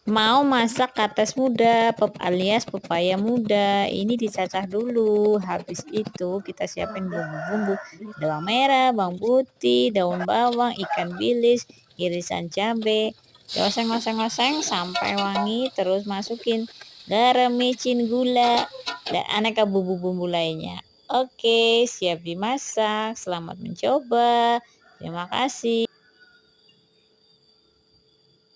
Mau masak kates muda, alias pepaya muda. Ini dicacah dulu. Habis itu kita siapin bumbu-bumbu. Bawang merah, bawang putih, daun bawang, ikan bilis, irisan cabai. Oseng-oseng-oseng sampai wangi. Terus masukin garam, micin, gula, dan aneka bumbu-bumbu lainnya. Oke, siap dimasak. Selamat mencoba. Terima kasih.